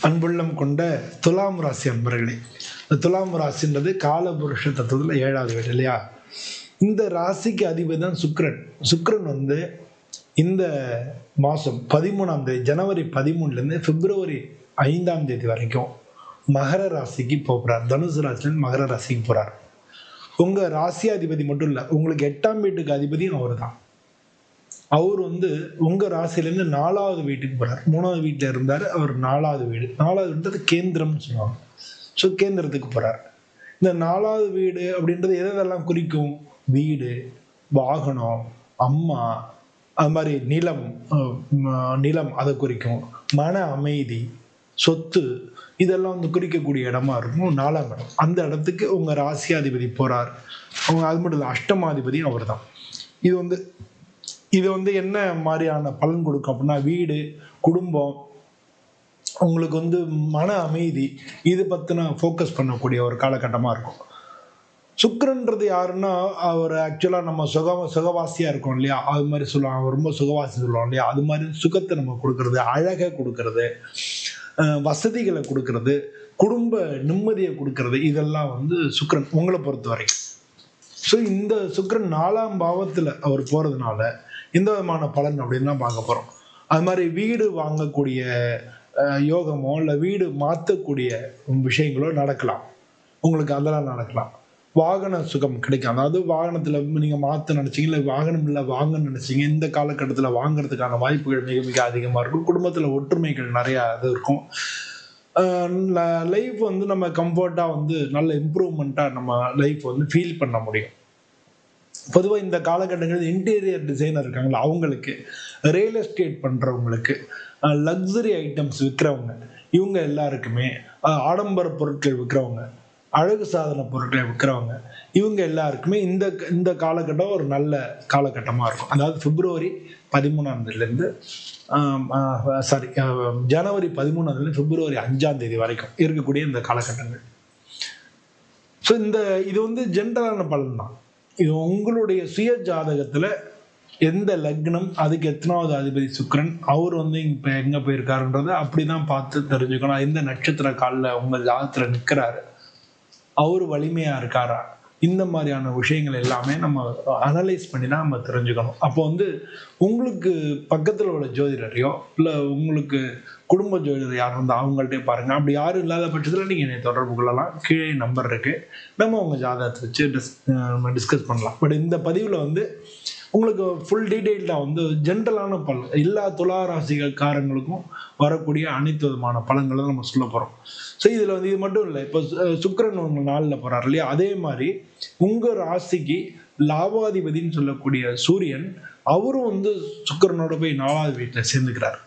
அன்புள்ளம் கொண்ட துலாம் ராசி அன்பர்களே, இந்த துலாம் ராசின்றது காலபுருஷ தத்துவத்தில் 7வது வீடு இல்லையா? இந்த ராசிக்கு அதிபதி தான் சுக்கிரன். சுக்கிரன் இந்த மாதம் 13ஆம் தேதி, ஜனவரி 13லேருந்து பிப்ரவரி 5ஆம் தேதி வரைக்கும் மகர ராசிக்கு போகிறார். தனுசு ராசிலேருந்து மகர ராசிக்கு போகிறார். உங்கள் ராசியாதிபதி மட்டும் இல்லை, உங்களுக்கு 8ஆம் வீட்டுக்கு அதிபதியும் அவர் தான். அவர் உங்கள் ராசியிலேருந்து 4வது வீட்டுக்கு போகிறார். 3வது வீட்டில் இருந்தார், அவர் 4வது வீடு. 4வது வீடு கேந்திரம்னு சொல்லுவாங்க. ஸோ கேந்திரத்துக்கு போகிறார். இந்த 4வது வீடு அப்படின்றது எதெல்லாம் குறிக்கும்? வீடு, வாகனம், அம்மா, அது மாதிரி நிலம் அதை குறிக்கும். மன அமைதி, சொத்து, இதெல்லாம் குறிக்கக்கூடிய இடமா இருக்கும் 4ஆம் இடம். அந்த இடத்துக்கு உங்கள் ராசியாதிபதி போகிறார். அது மட்டும் இல்லை, அஷ்டமாதிபதியும் அவர் தான். இது என்ன மாதிரியான பலன் கொடுக்கும் அப்படின்னா, வீடு, குடும்பம், உங்களுக்கு மன அமைதி, இது பற்றின ஃபோக்கஸ் பண்ணக்கூடிய ஒரு காலகட்டமாக இருக்கும். சுக்கிரன்றது யாருன்னா, அவர் ஆக்சுவலாக நம்ம சுகவாசியாக இருக்கோம் இல்லையா, அது மாதிரி சொல்லுவாங்க. அவர் ரொம்ப சுகவாசி சொல்லுவோம் இல்லையா, அது மாதிரி சுகத்தை நம்ம கொடுக்கறது, அழகை கொடுக்கறது, வசதிகளை கொடுக்கறது, குடும்ப நிம்மதியை கொடுக்கறது, இதெல்லாம் சுக்கிரன் உங்களை பொறுத்த வரைக்கும். ஸோ இந்த சுக்கிரன் 4ஆம் பாவத்தில் அவர் போகிறதுனால எந்த விதமான பலன் அப்படின்னு தான் பார்க்க போகிறோம். அது மாதிரி வீடு வாங்கக்கூடிய யோகமோ இல்லை வீடு மாற்றக்கூடிய விஷயங்களோ நடக்கலாம். உங்களுக்கு அதெல்லாம் நடக்கலாம். வாகன சுகம் கிடைக்கும். அதாவது வாகனத்தில் நீங்கள் மாற்ற நினச்சிங்க, இல்லை வாகனம் இல்லை வாங்கன்னு நினச்சிங்க, இந்த காலகட்டத்தில் வாங்குறதுக்கான வாய்ப்புகள் மிக மிக அதிகமாக இருக்கும். குடும்பத்தில் ஒற்றுமைகள் நிறையா இது இருக்கும். லைஃப் நம்ம கம்ஃபர்ட்டாக நல்ல இம்ப்ரூவ்மெண்ட்டாக நம்ம லைஃப் ஃபீல் பண்ண முடியும். பொதுவாக இந்த காலகட்டங்களில் இன்டீரியர் டிசைனர் இருக்காங்களா, அவங்களுக்கு, ரியல் எஸ்டேட் பண்ணுறவங்களுக்கு, லக்ஸரி ஐட்டம்ஸ் விற்கிறவங்க, இவங்க எல்லாருக்குமே, ஆடம்பர பொருட்கள் விற்கிறவங்க, அழகு சாதன பொருட்களை விற்கிறவங்க, இவங்க எல்லாருக்குமே இந்த காலகட்டம் ஒரு நல்ல காலகட்டமாக இருக்கும். அதாவது பிப்ரவரி 13ஆம் தேதியிலேருந்து ஜனவரி 13ஆம் பிப்ரவரி 5ஆம் தேதி வரைக்கும் இருக்கக்கூடிய இந்த காலகட்டங்கள். ஸோ இது ஜென்ரலான பலன் தான். இது உங்களுடைய சுய ஜாதகத்தில் எந்த லக்னம், அதுக்கு எத்தனாவது அதிபதி சுக்கிரன், அவர் இப்போ எங்கே போயிருக்காருன்றதை அப்படி தான் பார்த்து தெரிஞ்சுக்கணும். எந்த நட்சத்திர காலில் உங்கள் ஜாதகத்தில் நிற்கிறாரு, அவர் வலிமையாக இருக்காரா, இந்த மாதிரியான விஷயங்கள் எல்லாமே நம்ம அனலைஸ் பண்ணி தான் நம்ம தெரிஞ்சுக்கணும். அப்போ உங்களுக்கு பக்கத்தில் உள்ள ஜோதிடரையோ இல்லை உங்களுக்கு குடும்ப ஜோதிடர் யாரும் இருந்தால் அவங்கள்ட்டே பாருங்கள். அப்படி யாரும் இல்லாத பட்சத்தில் நீங்கள் என்னை தொடர்பு கொள்ளலாம். கீழே நம்பர் இருக்குது, நம்ம உங்கள் ஜாதகத்தை வச்சு டிஸ்கஸ் பண்ணலாம். பட் இந்த பதிவில் உங்களுக்கு ஃபுல் டீட்டெயில்டாக ஜென்ரலான பலன், எல்லா துலா ராசிக்காரங்களுக்கும் வரக்கூடிய அனைத்து விதமான பலன்களை நம்ம சொல்ல போகிறோம். ஸோ இதில் இது மட்டும் இல்லை, இப்போ சுக்கிரன் உங்கள் நாளில் போகிறார் இல்லையா, அதே மாதிரி உங்கள் ராசிக்கு லாபாதிபதினு சொல்லக்கூடிய சூரியன், அவரும் சுக்கிரனோட போய் 4வது வீட்டில் சேர்ந்துக்கிறார்.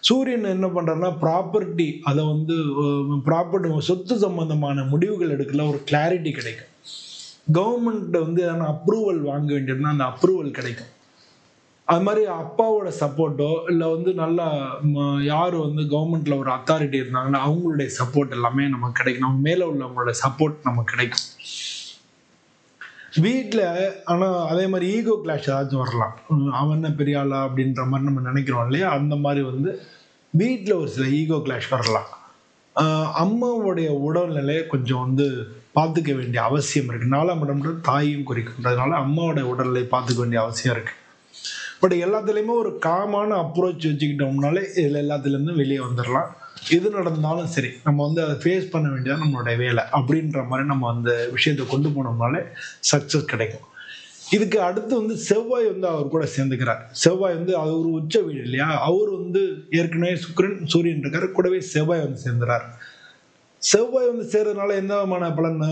சூரியன் என்ன பண்ணுறாருன்னா, ப்ராப்பர்ட்டி, அதை ப்ராப்பர்ட்டி சொத்து சம்பந்தமான முடிவுகள் எடுக்கல ஒரு கிளாரிட்டி கிடைக்கும். கவர்மெண்ட் எதனா அப்ரூவல் வாங்க வேண்டியதுன்னா அந்த அப்ரூவல் கிடைக்கும். அது மாதிரி அப்பாவோட சப்போர்ட்டோ இல்லை நல்லா யார் கவர்மெண்ட்ல ஒரு அத்தாரிட்டி இருந்தாங்கன்னா அவங்களுடைய சப்போர்ட் எல்லாமே நமக்கு கிடைக்கும். நம்ம மேலே உள்ளவங்களோட சப்போர்ட் நமக்கு கிடைக்கும். வீட்டில் ஆனால் அதே மாதிரி ஈகோ கிளாஷ் ஏதாச்சும் வரலாம். அவன் என்ன பெரிய ஆளா அப்படின்ற மாதிரி நம்ம நினைக்கிறோம் இல்லையா, அந்த மாதிரி வீட்டில் ஒரு சில ஈகோ கிளாஷ் வரலாம். அம்மாவுடைய உடல்நிலையை கொஞ்சம் பார்த்துக்க வேண்டிய அவசியம் இருக்குது. 4ஆம் இடம்ன்றது தாயும் குறிக்கின்றதுனால அம்மாவோட உடல்நிலை பார்த்துக்க வேண்டிய அவசியம் இருக்குது. பட் எல்லாத்துலேயுமே ஒரு காமான அப்ரோச் வச்சுக்கிட்டோம்னாலே இதில் எல்லாத்துலேருந்து வெளியே வந்துடலாம். எது நடந்தாலும் சரி, நம்ம அதை ஃபேஸ் பண்ண வேண்டியது நம்மளுடைய வேலை அப்படின்ற மாதிரி நம்ம அந்த விஷயத்தை கொண்டு போனோம்னாலே சக்ஸஸ் கிடைக்கும். இதுக்கு அடுத்து செவ்வாய் அவர் கூட சேர்ந்துக்கிறார். செவ்வாய் அது ஒரு உச்ச வீடு இல்லையா, அவர் ஏற்கனவே சுக்கிரன் சூரியன் இருக்காரு, கூடவே செவ்வாய் சேர்ந்துறார். செவ்வாய் சேர்றதுனால எந்த விதமான பலன்?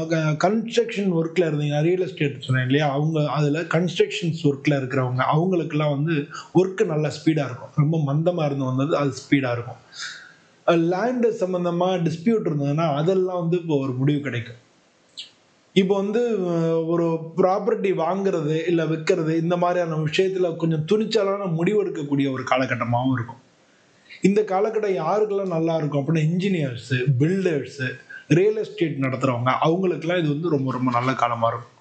கன்ஸ்ட்ரக்ஷன் ஒர்க்கில் இருந்தீங்க, ரியல் எஸ்டேட் சொன்னேன் இல்லையா, அவங்க அதில் கன்ஸ்ட்ரக்ஷன்ஸ் ஒர்க்கில் இருக்கிறவங்க, அவங்களுக்கெல்லாம் ஒர்க்கு நல்லா ஸ்பீடாக இருக்கும். ரொம்ப மந்தமாக இருந்து அது ஸ்பீடாக இருக்கும். லேண்டு சம்மந்தமாக டிஸ்பியூட் இருந்ததுன்னா அதெல்லாம் இப்போ ஒரு முடிவு கிடைக்கும். இப்போ ஒரு ப்ராப்பர்ட்டி வாங்குறது இல்லை விற்கிறது, இந்த மாதிரியான விஷயத்தில் கொஞ்சம் துணிச்சலான முடிவு எடுக்கக்கூடிய ஒரு காலகட்டமாகவும் இருக்கும். இந்த காலகட்டம் யாருக்கெல்லாம் நல்லா இருக்கும் அப்படின்னா, இன்ஜினியர்ஸு, பில்டர்ஸு, ரியல் எஸ்டேட் நடத்துகிறவங்க, அவங்களுக்கெல்லாம் இது ரொம்ப ரொம்ப நல்ல காலமாக இருக்கும்.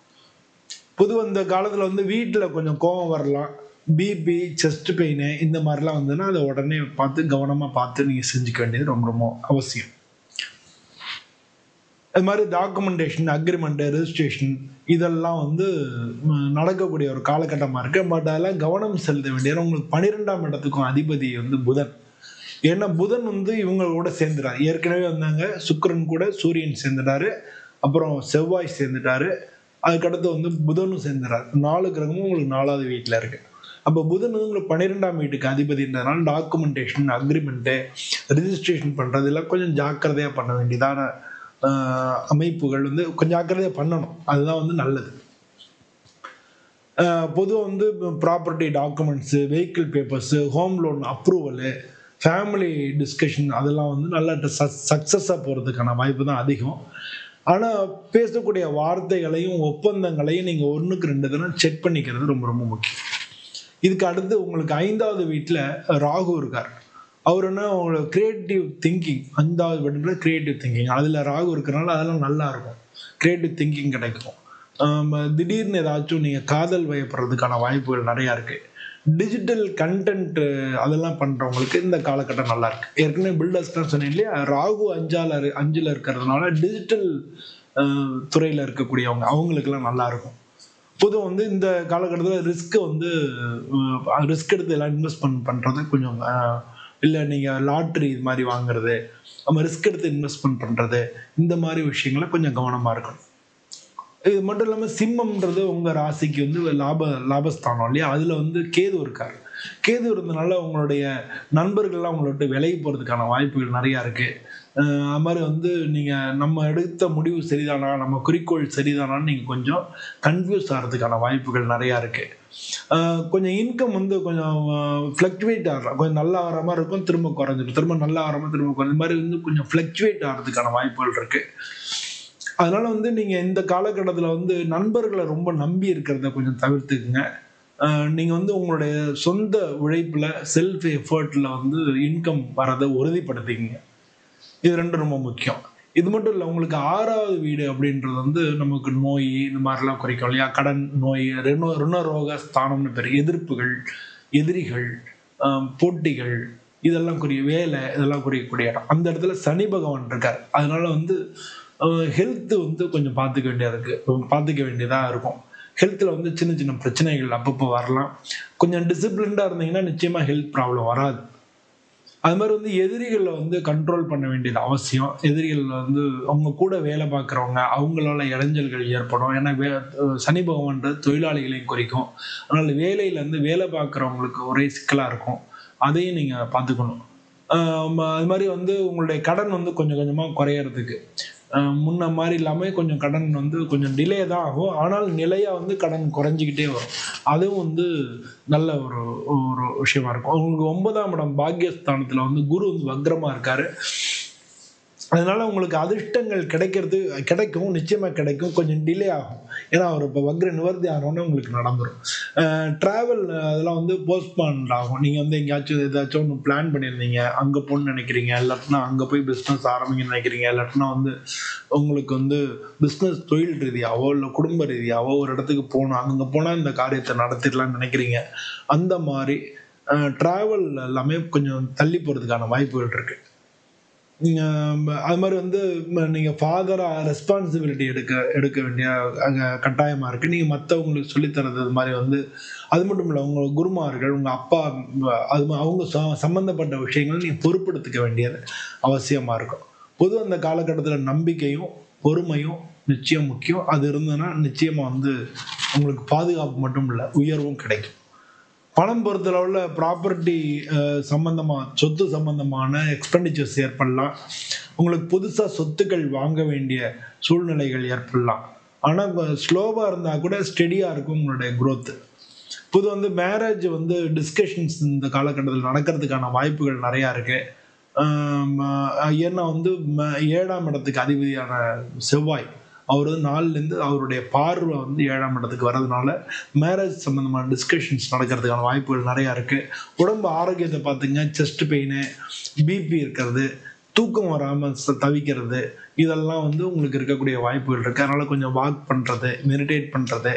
பொதுவாக இந்த காலத்தில் வீட்டில் கொஞ்சம் கோபம் வரலாம், பிபி, செஸ்ட் பெயின் இந்த மாதிரிலாம் வந்ததுன்னா அதை உடனே பார்த்து கவனமாக பார்த்து நீங்கள் செஞ்சுக்க வேண்டியது ரொம்ப ரொம்ப அவசியம். அது மாதிரி டாக்குமெண்டேஷன், அக்ரிமெண்ட்டு, ரெஜிஸ்ட்ரேஷன் இதெல்லாம் வந்து நடக்கக்கூடிய ஒரு காலகட்டமாக இருக்குது. பட் அதெல்லாம் கவனம் செலுத்த வேண்டியது. உங்களுக்கு 12ஆம் இடத்துக்கும் அதிபதி வந்து புதன். ஏன்னா புதன் வந்து இவங்களோட சேர்ந்துட்டார். ஏற்கனவே வந்தாங்க, சுக்கிரன் கூட சூரியன் சேர்ந்துட்டாரு, அப்புறம் செவ்வாய் சேர்ந்துட்டாரு, அதுக்கடுத்து வந்து புதனும் சேர்ந்துட்டார். 4 கிரகமும் உங்களுக்கு 4வது வீட்டில் இருக்கு. அப்போ புதன் வந்து உங்களுக்கு 12ஆம் வீட்டுக்கு அதிபதின்றதுனால டாக்குமெண்டேஷன், அக்ரிமெண்ட்டு, ரிஜிஸ்ட்ரேஷன் பண்ணுறது எல்லாம் கொஞ்சம் ஜாக்கிரதையாக பண்ண வேண்டியதான அமைப்புகள் வந்து கொஞ்சம் ஜாக்கிரதையாக பண்ணணும். அதுதான் வந்து நல்லது. பொதுவாக வந்து property documents, vehicle papers, home loan approval, family discussion அதெல்லாம் வந்து நல்லா சக்ஸஸாக போகிறதுக்கான வாய்ப்பு தான் அதிகம். ஆனால் பேசக்கூடிய வார்த்தைகளையும் ஒப்பந்தங்களையும் நீங்கள் 1க்கு 2 தடவை செக் பண்ணிக்கிறது ரொம்ப ரொம்ப முக்கியம். இதுக்கு அடுத்து உங்களுக்கு 5வது வீட்டில் ராகு இருக்கார். அவர் என்ன, உங்களோட கிரியேட்டிவ் திங்கிங், 5வது வீட்டில் கிரியேட்டிவ் திங்கிங், அதில் ராகு இருக்கிறனால அதெல்லாம் நல்லா இருக்கும், கிரியேட்டிவ் திங்கிங் கிடைக்கும். திடீர்னு ஏதாச்சும் நீங்கள் காதல் வயப்படுறதுக்கான வாய்ப்புகள் நிறையா இருக்குது. டிஜிட்டல் கண்டென்ட் அதெல்லாம் பண்ணுறவங்களுக்கு இந்த காலகட்டம் நல்லா இருக்கு. ஏற்கனவே பில்டர்ஸ்லாம் சொன்னேன் இல்லையா, ராகு 5ல் இருக்கிறதுனால டிஜிட்டல் துறையில் இருக்கக்கூடியவங்க அவங்களுக்கெல்லாம் நல்லா இருக்கும். பொதுவாக வந்து இந்த காலகட்டத்தில் ரிஸ்க் எடுத்து எல்லாம் இன்வெஸ்ட்மெண்ட் பண்ணுறது கொஞ்சம் இல்லை, நீங்கள் லாட்ரி இது மாதிரி வாங்குறது, நம்ம ரிஸ்க் எடுத்து இன்வெஸ்ட்மெண்ட் பண்ணுறது, இந்த மாதிரி விஷயங்களை கொஞ்சம் கவனமாக இருக்கணும். இது மட்டும் இல்லாமல் சிம்மம்ன்றது உங்கள் ராசிக்கு வந்து லாபஸ்தானம் இல்லையா, அதில் வந்து கேது இருக்கார். கேது இருந்தனால உங்களுடைய நண்பர்கள்லாம் உங்களை விட்டு விலகி போகிறதுக்கான வாய்ப்புகள் நிறையா இருக்குது. அது மாதிரி வந்து நீங்கள் நம்ம எடுத்த முடிவு சரிதானா, நம்ம குறிக்கோள் சரிதானான்னு நீங்கள் கொஞ்சம் கன்ஃபியூஸ் ஆகிறதுக்கான வாய்ப்புகள் நிறையா இருக்குது. கொஞ்சம் இன்கம் வந்து கொஞ்சம் ஃப்ளக்சுவேட் ஆகலாம். கொஞ்சம் நல்லா ஆகிற மாதிரி இருக்கும், திரும்ப குறைஞ்சிடும், திரும்ப நல்லா ஆகிற மாதிரி திரும்ப குறைஞ்ச மாதிரி வந்து கொஞ்சம் ஃப்ளக்சுவேட் ஆகிறதுக்கான வாய்ப்புகள் இருக்குது. அதனால வந்து நீங்கள் இந்த காலகட்டத்தில் வந்து நண்பர்களை ரொம்ப நம்பி இருக்கிறத கொஞ்சம் தவிர்த்துக்குங்க. நீங்கள் வந்து உங்களுடைய சொந்த உழைப்பில் செல்ஃப் எஃபர்ட்டில் வந்து இன்கம் வரதை உறுதிப்படுத்திக்கங்க. இது 2 ரொம்ப முக்கியம். இது மட்டும் இல்லை, உங்களுக்கு 6வது வீடு அப்படின்றது வந்து நமக்கு நோய் இந்த மாதிரிலாம் குறைக்கும் இல்லையா, கடன், நோய், ருணரோக ஸ்தானம்னு பேர், எதிர்ப்புகள், எதிரிகள், போட்டிகள் இதெல்லாம் வேலை இதெல்லாம் குறிக்கக்கூடிய இடம். அந்த இடத்துல சனி பகவான் இருக்கார். அதனால வந்து ஹெல்த்து வந்து கொஞ்சம் பார்த்துக்க வேண்டியதாக இருக்கும். ஹெல்த்தில் வந்து சின்ன சின்ன பிரச்சனைகள் அப்பப்போ வரலாம். கொஞ்சம் டிசிப்ளின்டாக இருந்தீங்கன்னா நிச்சயமாக ஹெல்த் ப்ராப்ளம் வராது. அது மாதிரி வந்து எதிரிகளை வந்து கண்ட்ரோல் பண்ண வேண்டியது அவசியம். எதிரிகள் வந்து அவங்க கூட வேலை பார்க்குறவங்க, அவங்களால இடைஞ்சல்கள் ஏற்படும். ஏன்னா சனி பகவான்றது தொழிலாளிகளையும் குறிக்கும். அதனால் வேலையிலேருந்து வேலை பார்க்குறவங்களுக்கு ஒரே சிக்கலாக இருக்கும். அதையும் நீங்கள் பார்த்துக்கணும். அது மாதிரி வந்து உங்களுடைய கடன் வந்து கொஞ்சம் கொஞ்சமாக குறையிறதுக்கு, முன்ன மாதிரி இல்லாமல் கொஞ்சம் கடன் வந்து கொஞ்சம் டிலே தான் ஆகும். ஆனால் நிலையாக வந்து கடன் குறைஞ்சிக்கிட்டே வரும். அதுவும் வந்து நல்ல ஒரு ஒரு விஷயமா இருக்கும். உங்களுக்கு 9ஆம் இடம் பாக்கியஸ்தானத்தில் வந்து குரு வந்து வக்ரமாக இருக்கார். அதனால உங்களுக்கு அதிர்ஷ்டங்கள் கிடைக்கும், நிச்சயமாக கிடைக்கும், கொஞ்சம் டிலே ஆகும். ஏன்னா அவர் இப்போ வக்ர நிவர்த்தி ஆனோடனே உங்களுக்கு நடந்துடும். ட்ராவல் அதெல்லாம் வந்து போஸ்ட்பான் ஆகும். நீங்கள் வந்து எங்கேயாச்சும் ஏதாச்சும் ஒன்று பிளான் பண்ணியிருந்தீங்க, அங்கே போகணுன்னு நினைக்கிறீங்க, இல்லாட்டினா அங்கே போய் பிஸ்னஸ் ஆரம்பிங்கன்னு நினைக்கிறீங்க, இல்லாட்டினா வந்து உங்களுக்கு வந்து பிஸ்னஸ் தொழில் ரீதியாவோ இல்லை குடும்ப ரீதியாவோ ஒரு இடத்துக்கு போகணும், அங்கே போனால் இந்த காரியத்தை நடத்திடலாம்னு நினைக்கிறீங்க. அந்த மாதிரி ட்ராவல் எல்லாமே கொஞ்சம் தள்ளி போகிறதுக்கான வாய்ப்புகள் இருக்குது. அது மாதிரி வந்து நீங்கள் ஃபாதராக ரெஸ்பான்சிபிலிட்டி எடுக்க வேண்டிய கட்டாயமாக இருக்குது. நீங்கள் மற்றவங்களுக்கு சொல்லித்தரது அது மாதிரி வந்து, அது மட்டும் இல்லை, உங்கள் குருமார்கள், உங்கள் அப்பா, அவங்க சம்மந்தப்பட்ட விஷயங்கள் நீங்கள் பொறுப்பெடுத்துக்க வேண்டியது அவசியமாக இருக்கும். பொதுவாக அந்த காலகட்டத்தில் நம்பிக்கையும் பொறுமையும் நிச்சயம் முக்கியம். அது இருந்ததுன்னா நிச்சயமாக வந்து உங்களுக்கு பாதுகாப்பு மட்டும் இல்லை, உயர்வும் கிடைக்கும். பணம் பொறுத்தளவில் ப்ராப்பர்ட்டி சம்பந்தமாக, சொத்து சம்பந்தமான எக்ஸ்பெண்டிச்சர்ஸ் ஏற்படலாம். உங்களுக்கு புதுசாக சொத்துக்கள் வாங்க வேண்டிய சூழ்நிலைகள் ஏற்படலாம். ஆனால் ஸ்லோவாக இருந்தால் கூட ஸ்டெடியாக இருக்கும் உங்களுடைய க்ரோத்து. பொது வந்து மேரேஜ் வந்து டிஸ்கஷன்ஸ் இந்த காலகட்டத்தில் நடக்கிறதுக்கான வாய்ப்புகள் நிறையா இருக்குது. ஏன்னா வந்து 7ஆம் இடத்துக்கு அதிபதியான செவ்வாய், அவர் வந்து 4லேருந்து அவருடைய பார்வை வந்து 7ஆம் இடத்துக்கு வர்றதுனால மேரேஜ் சம்மந்தமான டிஸ்கஷன்ஸ் நடக்கிறதுக்கான வாய்ப்புகள் நிறையா இருக்குது. உடம்பு ஆரோக்கியத்தை பார்த்துங்க. செஸ்ட் பெயின், பிபி இருக்கிறது, தூக்கம் வராமல் தவிக்கிறது, இதெல்லாம் வந்து உங்களுக்கு இருக்கக்கூடிய வாய்ப்புகள் இருக்குது. அதனால் கொஞ்சம் வாக் பண்ணுறது, மெடிடேட் பண்ணுறது,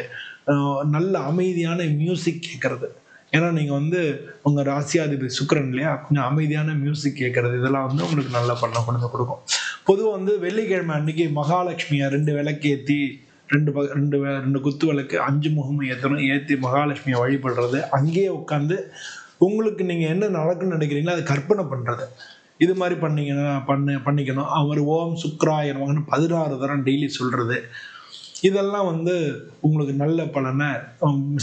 நல்ல அமைதியான மியூசிக் கேட்குறது, ஏன்னா நீங்கள் வந்து உங்கள் ராசியாதிபதி சுக்கிரன் இல்லையா, கொஞ்சம் அமைதியான மியூசிக் கேட்கறது இதெல்லாம் வந்து உங்களுக்கு நல்ல பலனை கொண்டு வந்து கொடுக்கும். பொதுவாக வந்து வெள்ளிக்கிழமை அன்னைக்கு மகாலட்சுமியை 2 விளக்கு ஏற்றி 2 குத்து விளக்கு 5 முகமும் ஏற்றணும். ஏற்றி மகாலட்சுமியை வழிபடுறது, அங்கேயே உட்காந்து உங்களுக்கு நீங்கள் என்ன நடக்குன்னு நினைக்கிறீங்களோ அதை கற்பனை பண்ணுறது, இது மாதிரி பண்ணீங்கன்னா பண்ணிக்கணும். அவர் ஓம் சுக்ராய நமகன்னு 16 தரம் டெய்லி சொல்கிறது, இதெல்லாம் வந்து உங்களுக்கு நல்ல பலனை,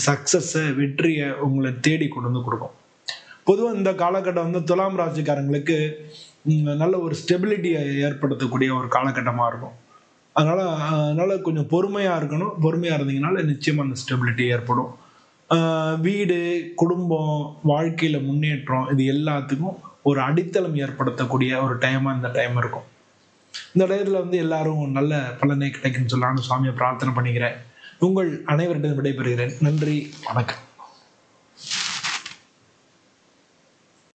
சக்ஸஸை, வெற்றியை உங்களை தேடி கொண்டு வந்து கொடுக்கும். பொதுவாக இந்த காலகட்டம் வந்து துலாம் ராசிக்காரங்களுக்கு நல்ல ஒரு ஸ்டெபிலிட்டியை ஏற்படுத்தக்கூடிய ஒரு காலகட்டமாக இருக்கும். அதனால் கொஞ்சம் பொறுமையாக இருக்கணும். பொறுமையாக இருந்தீங்கனால நிச்சயமாக அந்த ஸ்டெபிலிட்டி ஏற்படும். வீடு, குடும்பம், வாழ்க்கையில் முன்னேற்றம், இது எல்லாத்துக்கும் ஒரு அடித்தளம் ஏற்படுத்தக்கூடிய ஒரு டைமாக இந்த டைம் இருக்கும். இந்த டயத்தில் வந்து எல்லாரும் நல்ல பலனை கிடைக்குன்னு சொல்லலாம்னு சுவாமியை பிரார்த்தனை பண்ணிக்கிறேன். உங்கள் அனைவரிடம் விடைபெறுகிறேன். நன்றி, வணக்கம்.